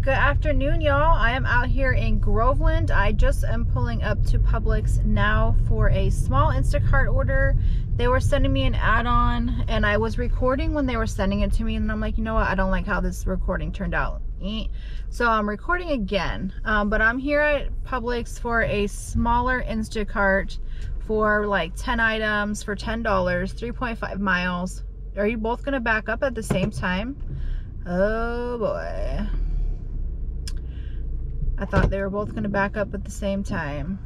Good afternoon, y'all. I am out here in Groveland. I just am pulling up to Publix now for a small Instacart order. They were sending me an add-on, and I was recording when they were sending it to me, and I'm like, you know what? I don't like how this recording turned out. So I'm recording again, but I'm here at Publix for a smaller Instacart for like 10 items for $10, 3.5 miles. Are you both gonna back up at the same time? Oh boy. I thought they were both going to back up at the same time.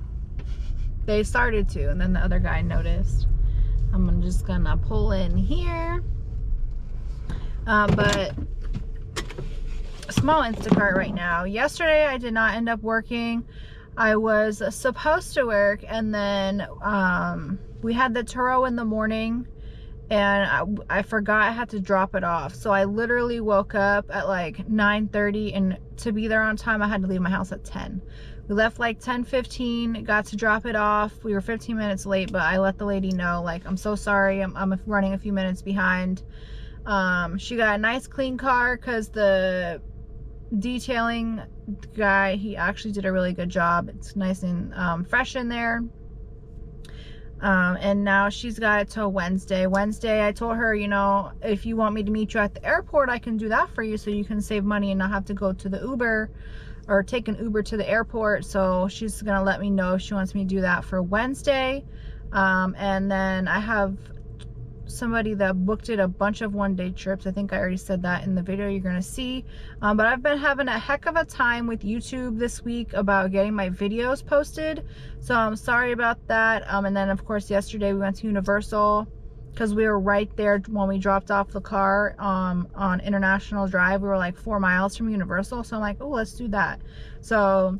They started to, and then the other guy noticed. I'm just going to pull in here. But small Instacart right now. Yesterday I did not end up working. I was supposed to work, and then we had the Turo in the morning, and I forgot I had to drop it off. So I literally woke up at like 9:30, and to be there on time I had to leave my house at 10. We left like 10:15, got to drop it off. We were 15 minutes late, but I let the lady know, like, I'm so sorry, I'm running a few minutes behind. She got a nice clean car because the detailing guy, he actually did a really good job. It's nice and fresh in there. And now she's got it till Wednesday. I told her, you know, if you want me to meet you at the airport, I can do that for you, so you can save money and not have to go to the Uber or take an Uber to the airport. So she's gonna let me know if she wants me to do that for Wednesday. And then I have somebody that booked it a bunch of one-day trips. I think I already said that in the video you're gonna see. But I've been having a heck of a time with YouTube this week about getting my videos posted, so I'm sorry about that. And then of course yesterday we went to Universal because we were right there when we dropped off the car on International Drive. We were like 4 miles from Universal, so I'm like, oh, let's do that. So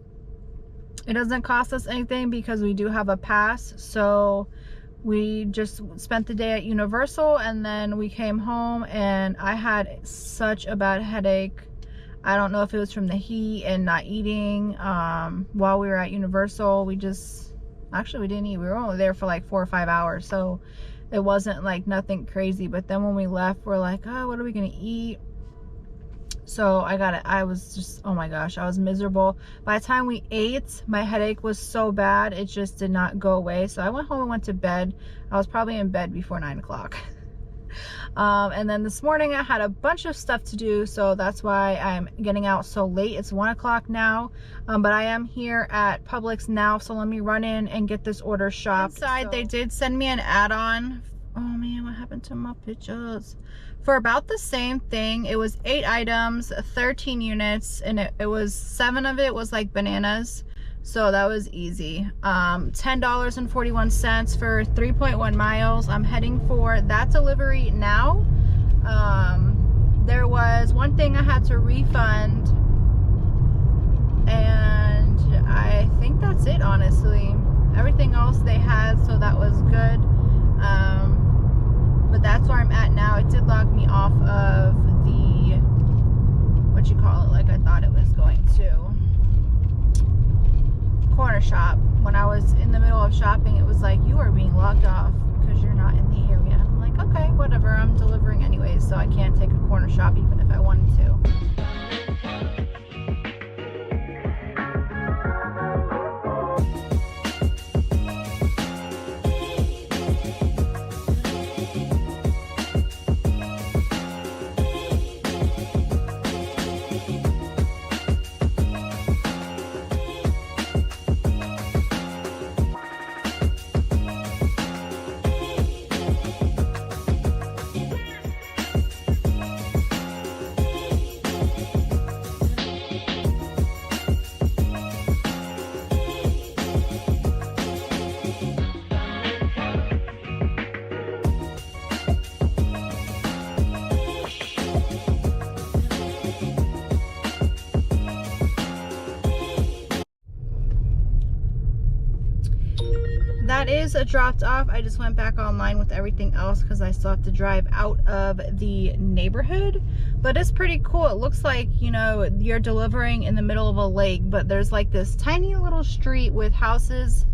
it doesn't cost us anything because we do have a pass. So we just spent the day at Universal, and then we came home, and I had such a bad headache. I don't know if it was from the heat and not eating while we were at Universal. We didn't eat. We were only there for like 4 or 5 hours, so it wasn't like nothing crazy. But then when we left, we're like, oh, what are we gonna eat? So I was just, oh my gosh, I was miserable. By the time we ate, my headache was so bad, it just did not go away. So I went home and went to bed. I was probably in bed before 9 o'clock. And then this morning I had a bunch of stuff to do, so that's why I'm getting out so late. It's 1 o'clock now, but I am here at Publix now, so let me run in and get this order shopped. Inside, they did send me an add-on. Oh man, what happened to my pictures? For about the same thing. It was 8 items, 13 units, and it was 7 of it was like bananas, so that was easy. $10.41 for 3.1 miles. I'm heading for that delivery now. There was one thing I had to refund, and I think that's it, honestly. Everything else they had, so that was good. But that's where I'm at now. It did log me off of the, what you call it, like I thought it was going to. Corner shop. When I was in the middle of shopping, it was like, you are being logged off because you're not in the area. I'm like, okay, whatever. I'm delivering anyways, so I can't take a corner shop even if I wanted to. That is a dropped off. I just went back online with everything else because I still have to drive out of the neighborhood, but it's pretty cool. It looks like, you know, you're delivering in the middle of a lake, but there's like this tiny little street with houses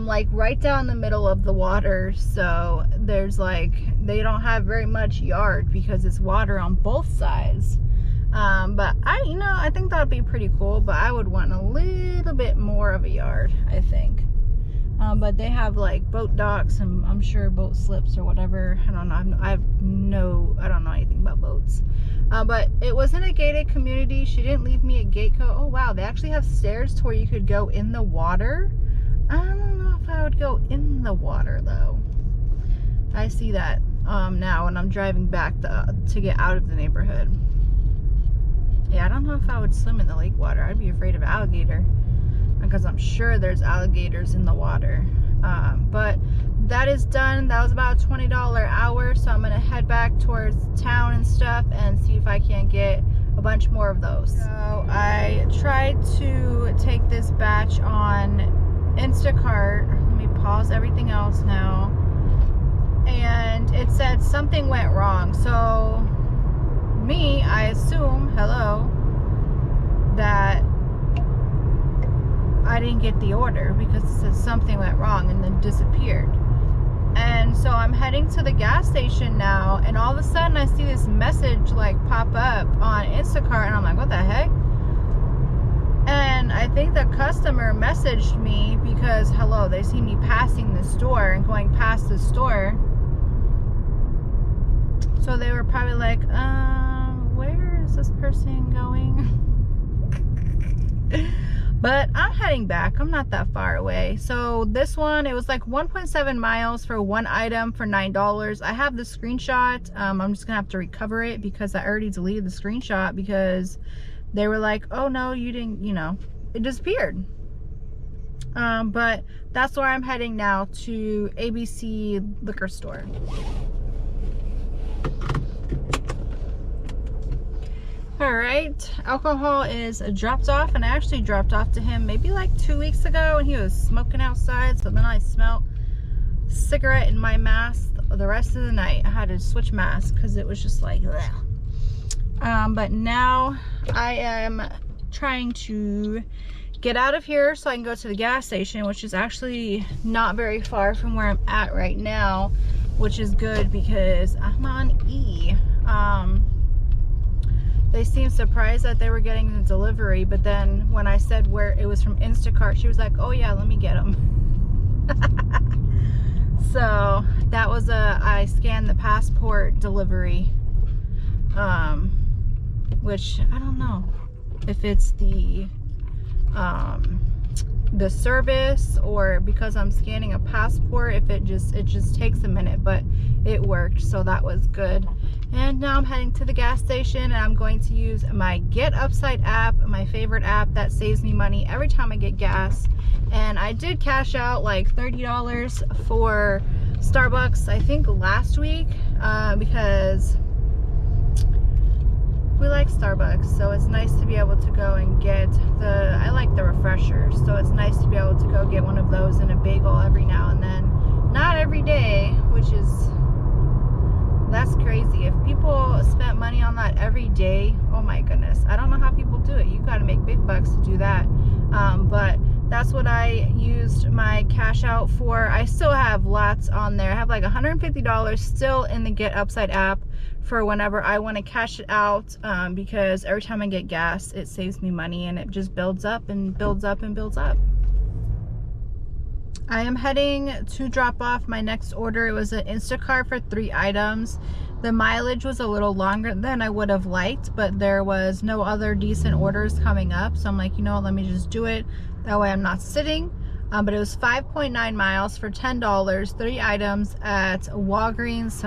like right down the middle of the water. So there's like, they don't have very much yard because it's water on both sides. But I think that would be pretty cool, but I would want a little bit more of a yard, I think. But they have like boat docks and I'm sure boat slips or whatever. I don't know. I don't know anything about boats. But it was in a gated community. She didn't leave me a gate code. Oh wow, they actually have stairs to where you could go in the water. I don't know if I would go in the water though. I see that now when I'm driving back to get out of the neighborhood. Yeah, I don't know if I would swim in the lake water. I'd be afraid of alligator, because I'm sure there's alligators in the water. But that is done. That was about a $20 hour, so I'm gonna head back towards town and stuff and see if I can get a bunch more of those. So I tried to take this batch on Instacart. Let me pause everything else now. And it said something went wrong. So I assume, hello, that I didn't get the order because it said something went wrong and then disappeared. And so I'm heading to the gas station now, and all of a sudden I see this message like pop up on Instacart, and I'm like, what the heck? And I think the customer messaged me because, hello, they see me passing the store and going past the store. So they were probably like, where is this person going? But I'm heading back. I'm not that far away. So this one, it was like 1.7 miles for one item for $9. I have the screenshot. I'm just gonna have to recover it because I already deleted the screenshot because they were like, oh no, you didn't, it disappeared. But that's where I'm heading now, to ABC liquor store. Alright, alcohol is dropped off, and I actually dropped off to him maybe like 2 weeks ago, and he was smoking outside, so then I smelled cigarette in my mask the rest of the night. I had to switch masks because it was just like, bleh. But now I am trying to get out of here so I can go to the gas station, which is actually not very far from where I'm at right now, which is good because I'm on E. They seemed surprised that they were getting the delivery, but then when I said where it was from Instacart, she was like, oh yeah, let me get them. So that was I scanned the passport delivery, which I don't know if it's the service or because I'm scanning a passport, if it just takes a minute, but it worked, so that was good. And now I'm heading to the gas station, and I'm going to use my Get Upside app, my favorite app that saves me money every time I get gas. And I did cash out like $30 for Starbucks, I think last week, because we like Starbucks, so it's nice to be able to go and get I like the refreshers, so it's nice to be able to go get one of those in a bagel every now and then. Not every day, that's crazy. If people spent money on that every day, oh my goodness, I don't know how people do it. You got to make big bucks to do that. But that's what I used my cash out for. I still have lots on there. I have like $150 still in the Get Upside app for whenever I want to cash it out, because every time I get gas, it saves me money, and it just builds up and builds up and builds up. I am heading to drop off my next order. It was an Instacart for 3 items. The mileage was a little longer than I would have liked, but there was no other decent orders coming up. So I'm like, let me just do it. That way I'm not sitting. But it was 5.9 miles for $10, 3 items at Walgreens,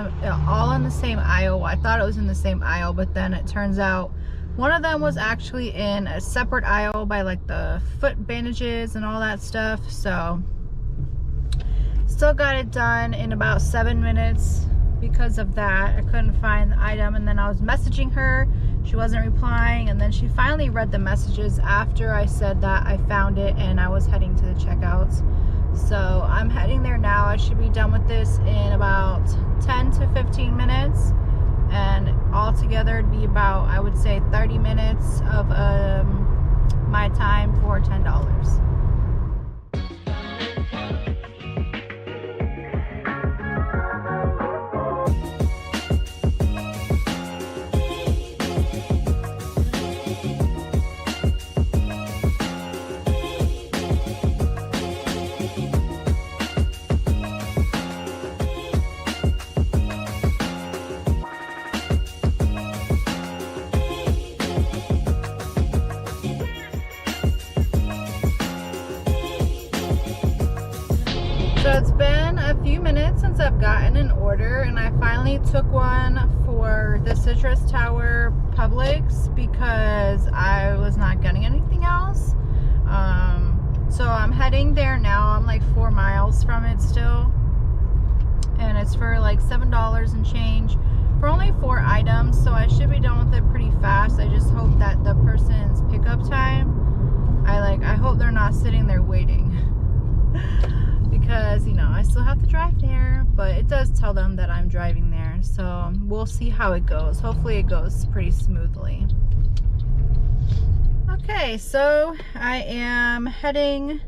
all in the same aisle. I thought it was in the same aisle, but then it turns out one of them was actually in a separate aisle by like the foot bandages and all that stuff. So still got it done in about 7 minutes because of that. I couldn't find the item, and then I was messaging her. She wasn't replying, and then she finally read the messages after I said that I found it and I was heading to the checkouts. So I'm heading there now. I should be done with this in about 10 to 15 minutes, and altogether it'd be about, I would say, 30 minutes of my time for $10. gotten an order, and I finally took one for the Citrus Tower Publix because I was not getting anything else. So I'm heading there now. I'm like 4 miles from it still, and it's for like $7 and change for only 4 items, so I should be done with it pretty fast. I just hope that the person's pickup time, I hope they're not sitting there waiting because, you know, I still have to drive there, but it does tell them that I'm driving there, so we'll see how it goes. Hopefully it goes pretty smoothly. Okay, so I am heading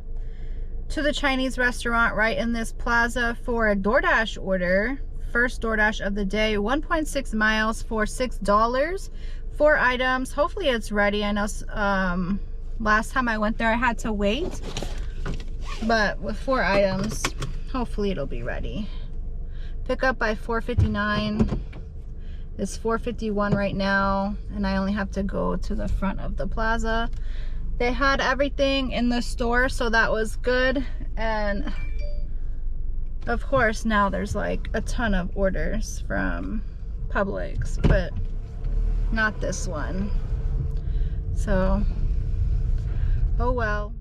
to the Chinese restaurant right in this plaza for a Doordash order. First Doordash of the day, 1.6 miles for $6, 4 items. Hopefully it's ready. I know last time I went there I had to wait, but with 4 items, hopefully it'll be ready. Pick up by 4:59. It's 4:51 right now, and I only have to go to the front of the plaza. They had everything in the store, so that was good. And of course now there's like a ton of orders from Publix, but not this one. So, oh well.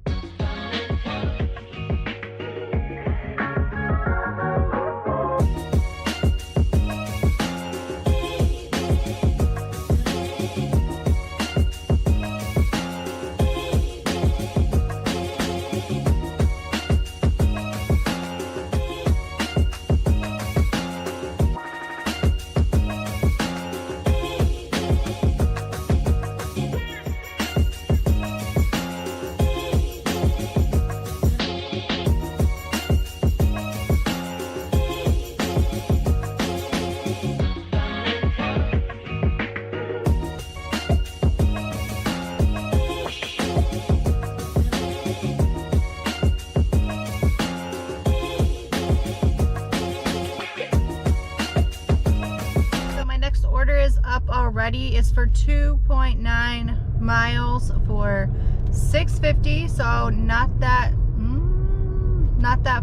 Already is for 2.9 miles for $6.50, so not that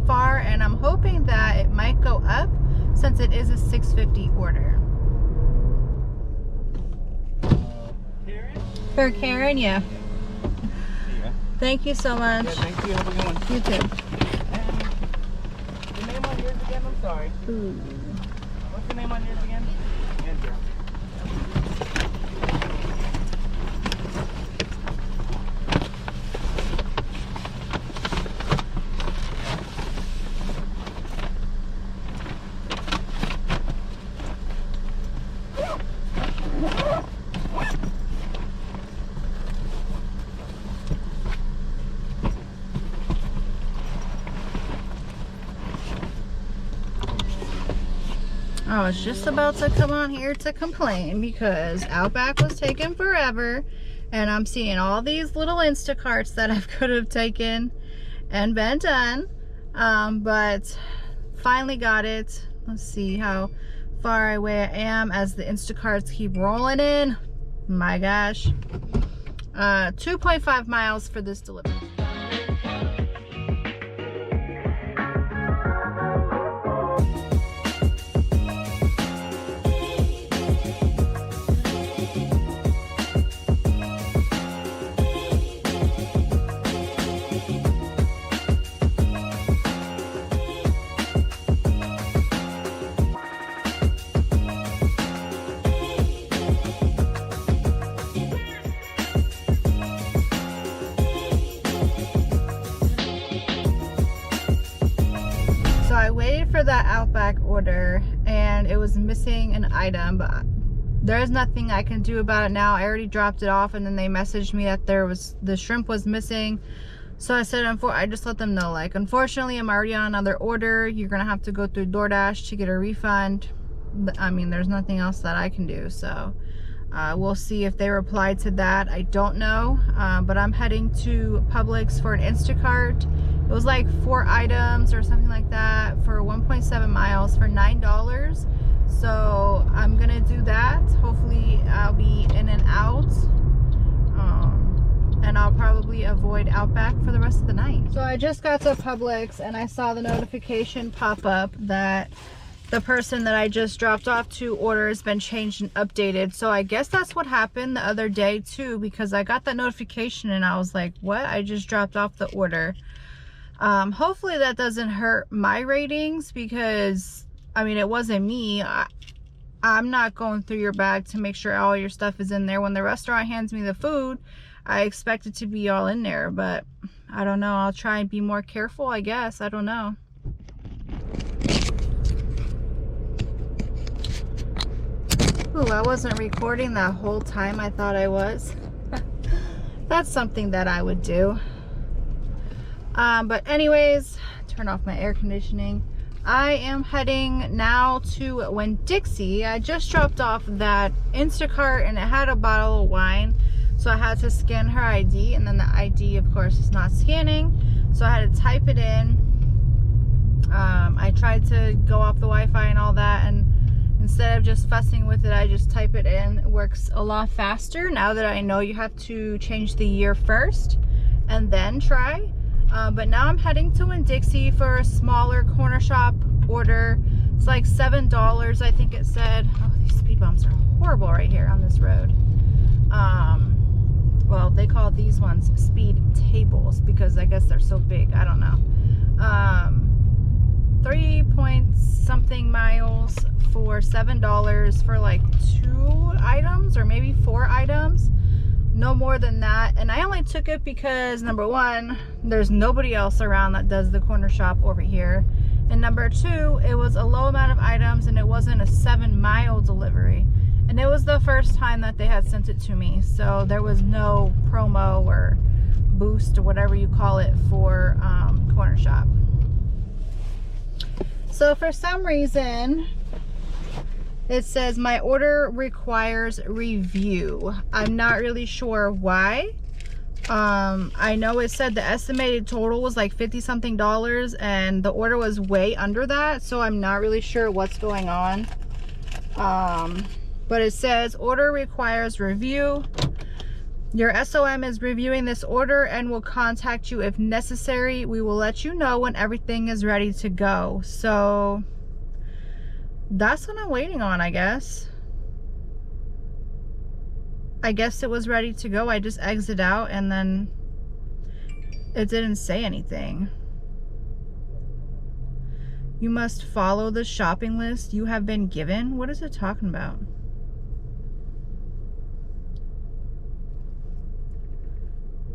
far, and I'm hoping that it might go up since it is a $6.50 order. Karen? For Karen, yeah. Thank you so much. Yeah, thank you. Have a good one. You too. Your name on yours again? I'm sorry. Ooh. What's your name on yours again? Andrew. I was just about to come on here to complain because Outback was taking forever, and I'm seeing all these little Instacarts that I could have taken and been done, but finally got it. Let's see how far away I am as the Instacarts keep rolling in. My gosh. 2.5 miles for this delivery. I waited for that Outback order and it was missing an item, but there's nothing I can do about it now. I already dropped it off, and then they messaged me that the shrimp was missing. So I said, I just let them know, like, unfortunately I'm already on another order. You're gonna have to go through Doordash to get a refund. I mean, there's nothing else that I can do. So we'll see if they reply to that. I don't know, but I'm heading to Publix for an Instacart. It was like 4 items or something like that for 1.7 miles for $9. So I'm gonna do that. Hopefully I'll be in and out, and I'll probably avoid Outback for the rest of the night. So I just got to Publix and I saw the notification pop up that the person that I just dropped off to order has been changed and updated. So I guess that's what happened the other day too, because I got that notification and I was like, what? I just dropped off the order. Hopefully that doesn't hurt my ratings, because I mean, it wasn't me. I'm not going through your bag to make sure all your stuff is in there. When the restaurant hands me the food, I expect it to be all in there, but I don't know. I'll try and be more careful, I guess. I don't know. Ooh, I wasn't recording that whole time. I thought I was. That's something that I would do. But anyways, turn off my air conditioning. I am heading now to Winn-Dixie. I just dropped off that Instacart and it had a bottle of wine. So I had to scan her ID, and then the ID, of course, is not scanning. So I had to type it in. I tried to go off the Wi-Fi and all that, and instead of just fussing with it, I just type it in. It works a lot faster now that I know you have to change the year first and then try. But now I'm heading to Winn-Dixie for a smaller corner shop order. It's like $7, I think it said. Oh, these speed bumps are horrible right here on this road. Well, they call these ones speed tables because I guess they're so big. I don't know. 3 point something miles for $7 for like 2 items or maybe 4 items. No more than that. And I only took it because, number one, there's nobody else around that does the corner shop over here. And number two, it was a low amount of items and it wasn't a 7-mile delivery. And it was the first time that they had sent it to me. So there was no promo or boost or whatever you call it for corner shop. So for some reason, it says my order requires review. I'm not really sure why. I know it said the estimated total was like $50-something and the order was way under that. So I'm not really sure what's going on. But it says order requires review. Your SOM is reviewing this order and will contact you if necessary. We will let you know when everything is ready to go. So that's what I'm waiting on, I guess. I guess it was ready to go. I just exited out and then it didn't say anything. You must follow the shopping list you have been given. What is it talking about?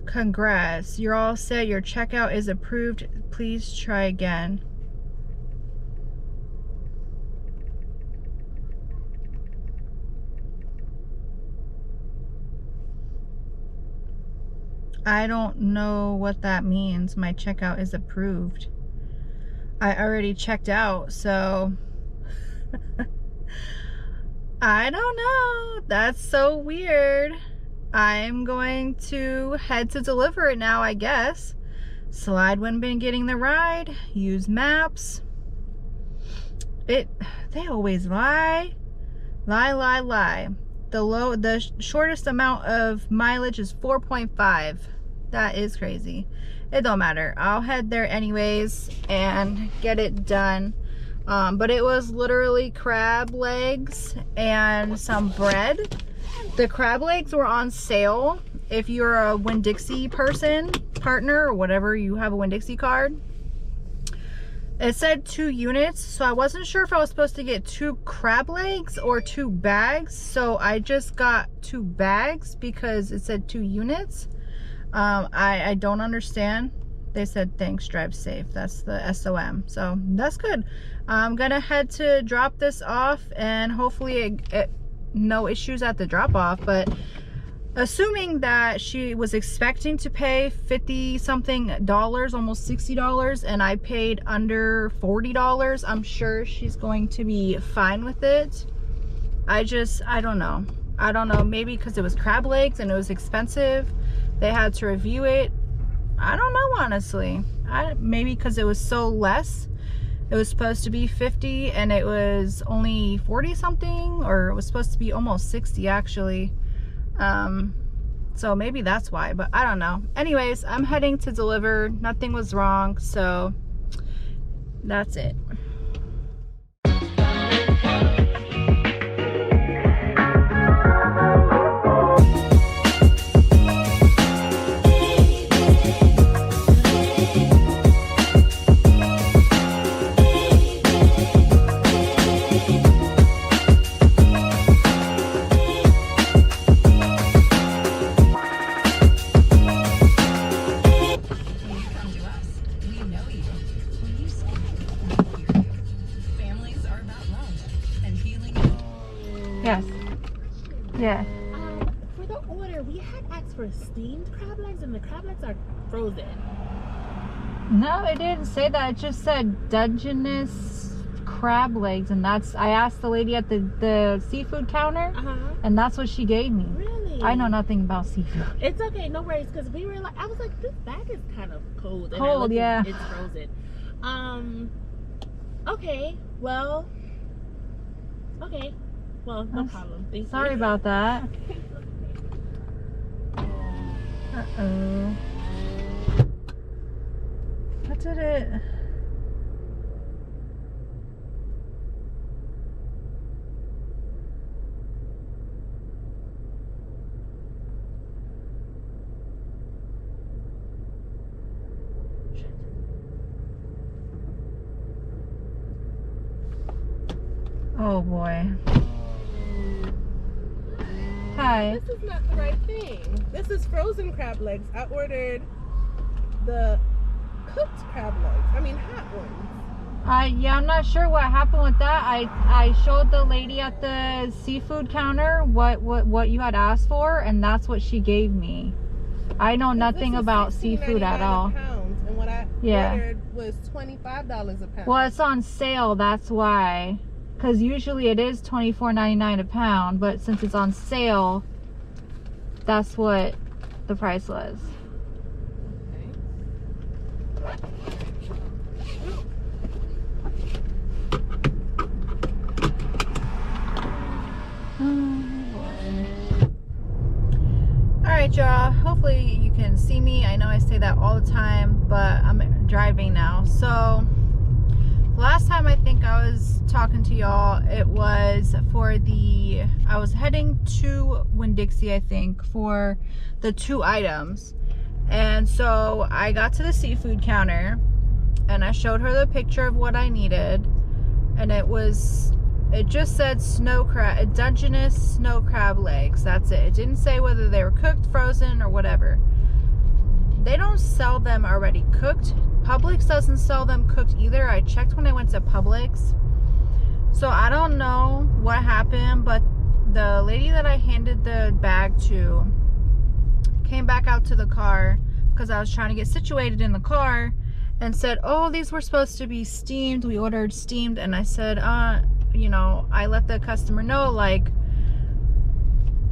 Congrats, you're all set. Your checkout is approved. Please try again. I don't know what that means. My checkout is approved. I already checked out, so I don't know. That's so weird. I'm going to head to deliver it now, I guess. Slide when been getting the ride. Use maps. They always lie. Lie. The shortest amount of mileage is 4.5. That is crazy. It don't matter. I'll head there anyways and get it done. But it was literally crab legs and some bread. The crab legs were on sale if you're a Winn-Dixie partner, or whatever, you have a Winn-Dixie card. It said 2 units, so I wasn't sure if I was supposed to get 2 crab legs or 2 bags. So I just got 2 bags because it said 2 units. I don't understand. They said thanks, drive safe. That's the SOM, so that's good. I'm gonna head to drop this off and hopefully no issues at the drop off. But assuming that she was expecting to pay $50-something, almost $60, and I paid under $40, I'm sure she's going to be fine with it. I don't know. Maybe because it was crab legs and it was expensive, they had to review it. I don't know, honestly. Maybe because it was so less. It was supposed to be 50 and it was only 40 something, or it was supposed to be almost 60 actually. So maybe that's why, but I don't know. Anyways, I'm heading to deliver. Nothing was wrong, so that's it. for steamed crab legs, and the crab legs are frozen. No, it didn't say that. It just said Dungeness crab legs, and that's, I asked the lady at the seafood counter, and that's what she gave me. Really? I know nothing about seafood. It's okay, no worries, because we were like, I was like, this bag is kind of cold. And cold, yeah. It's frozen. Okay, well, no problem. Thank Sorry you. about that. Uh-oh. What did it... Oh boy. Hi. This is not the right thing. This is frozen crab legs. I ordered the cooked crab legs. I mean, hot ones. Yeah, I'm not sure what happened with that. I showed the lady at the seafood counter what you had asked for, and that's what she gave me. I know nothing about seafood at all. Pound, and what I ordered was $25 a pound. Well, it's on sale, that's why. Because usually it is $24.99 a pound, but since it's on sale, that's what the price was. Alright, y'all, hopefully you can see me. I know I say that all the time, but I'm driving now. So last time I think I was talking to y'all, it was for I was heading to Winn-Dixie, I think, for the 2 items. And so I got to the seafood counter and I showed her the picture of what I needed, and it just said Dungeness snow crab legs. That's it. It didn't say whether they were cooked, frozen, or whatever. They don't sell them already cooked. Publix doesn't sell them cooked either. I checked when I went to Publix. So I don't know what happened, but the lady that I handed the bag to came back out to the car because I was trying to get situated in the car and said, oh, these were supposed to be steamed. We ordered steamed. And I said, you know, I let the customer know, like,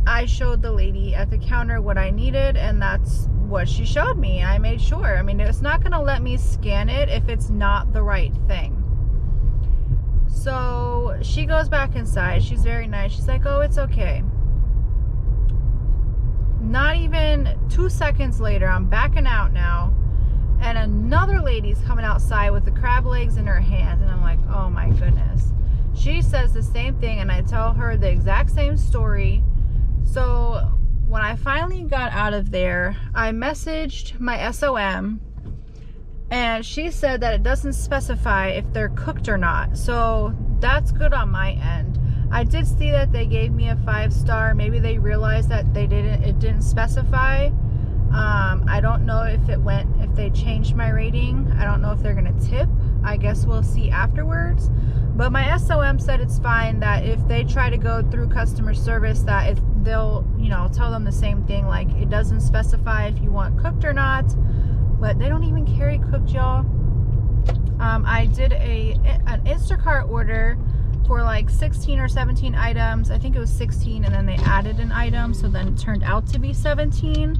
I showed the lady at the counter what I needed, and that's what she showed me. I made sure. I mean, it's not going to let me scan it if it's not the right thing. So she goes back inside. She's very nice. She's like, oh, it's okay. Not even 2 seconds later, I'm backing out now, and another lady's coming outside with the crab legs in her hand, and I'm like, oh my goodness. She says the same thing, and I tell her the exact same story. So when I finally got out of there, I messaged my SOM, and she said that it doesn't specify if they're cooked or not. So that's good on my end. I did see that they gave me a 5-star. Maybe they realized that it didn't specify. I don't know if they changed my rating. I don't know if they're gonna tip. I guess we'll see afterwards. But my SOM said it's fine, that if they try to go through customer service, that if they'll, you know, tell them the same thing, like it doesn't specify if you want cooked or not. But they don't even carry cooked, y'all. I did an Instacart order for like 16 or 17 items. I think it was 16, and then they added an item, so then it turned out to be 17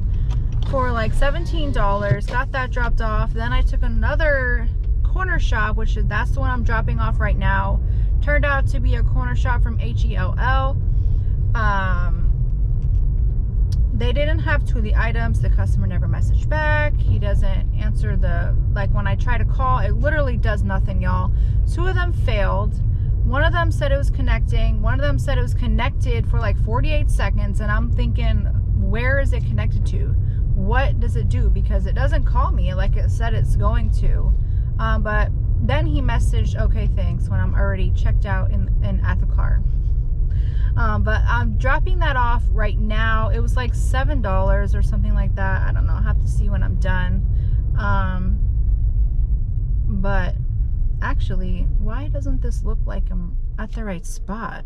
for like $17. Got that dropped off. Then I took another corner shop, that's the one I'm dropping off right now. Turned out to be a corner shop from HELL. They didn't have 2 of the items. The customer never messaged back. He doesn't answer when I try to call, it literally does nothing, y'all. 2 of them failed. One of them said it was connecting. One of them said it was connected for like 48 seconds. And I'm thinking, where is it connected to? What does it do? Because it doesn't call me like it said it's going to. But then he messaged, okay, thanks, when I'm already checked out and at the car. But I'm dropping that off right now. It was like $7 or something like that. I don't know. I'll have to see when I'm done. But actually, why doesn't this look like I'm at the right spot?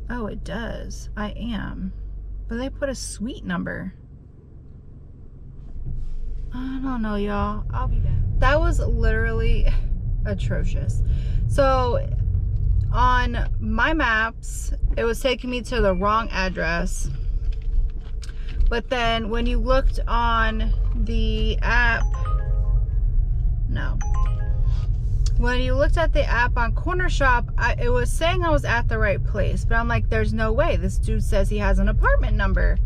Oh, it does. I am. But they put a suite number. I don't know, y'all. I'll be back. That was literally atrocious. So on my maps, it was taking me to the wrong address. But then when you looked on the app, no. When you looked at the app on Corner Shop, it was saying I was at the right place. But I'm like, there's no way. This dude says he has an apartment number.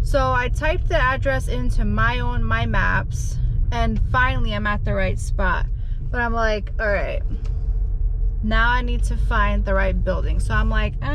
So I typed the address into my maps, and finally I'm at the right spot. But I'm like, all right, now I need to find the right building. So I'm like,